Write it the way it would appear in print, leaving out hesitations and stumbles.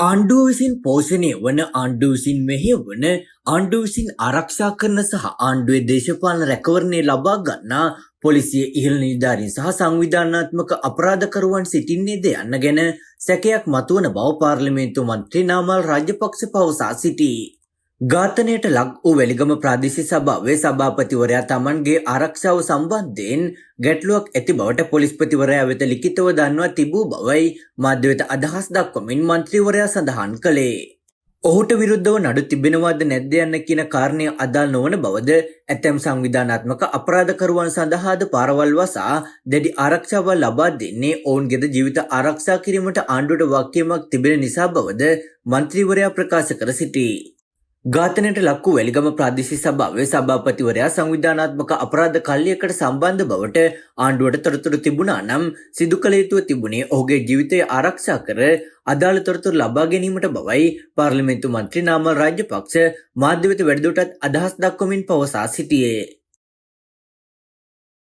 ආණ්ඩුව විසින් පෝෂණය වන ආණ්ඩුව විසින් මෙහෙයවන ආණ්ඩුව විසින් ආරක්ෂා කරන සහ ආණ්ඩුවේ දේශපාලන රැකවරණය ලබා ගන්නා පොලිසිය ඉහළ නිලධාරීන් සහ සංවිධානාත්මක අපරාධකරුවන් සිටින්නේද යන්න ගැන සැකයක් මතුවන බව පාර්ලිමේන්තු මන්ත්‍රී නාමල් රාජපක්ෂ පවසා සිටී. ඝාතනයට ලක් වූ වැලිගම ප්‍රාදේශීය සභාවේ සභාපතිවරයා තමන්ගේ ආරක්ෂාව සම්බන්ධයෙන් ගැටලුවක් ඇති බවට පොලිස්පතිවරයා වෙත ලිඛිතව දන්වා තිබූ බවයි මාධ්‍ය වෙත අදහස් දක්වමින් මන්ත්‍රීවරයා සඳහන් කළේ. ඔහුට විරුද්ධව නඩු තිබෙනවද නැද්ද යන්න කියන කාරණය අදාළ නොවන බවද ඇතැම් සංවිධානාත්මක අපරාධකරුවන් සඳහාද පාරවල් වසා දැඩි ආරක්ෂාවක් ලබා දෙන්නේ ඔවුන්ගේද ජීවිත ආරක්ෂා කිරීමට ආණ්ඩුවට වගකීමක් තිබෙන නිසා බවද මන්ත්‍රීවරයා ප්‍රකාශ කර සිටී. ඝාතනයට ලක් වූ වැලිගම ප්‍රාදේශීය සභාවේ සභාපතිවරයා සංවිධානාත්මක අපරාධ කල්ලියකට සම්බන්ධ බවට ආණ්ඩුවට තොරතුරු තිබුණා නම් සිදු කළ යුතුව තිබුණේ ඔහුගේ ජීවිතය ආරක්ෂා කර අදාළ තොරතුරු ලබා ගැනීමට බවයි පාර්ලිමේන්තු මන්ත්‍රී නාමල් රාජපක්ෂ මාධ්‍ය වෙත වැඩිදුරටත් අදහස් දක්වමින් පවසා සිටියේ.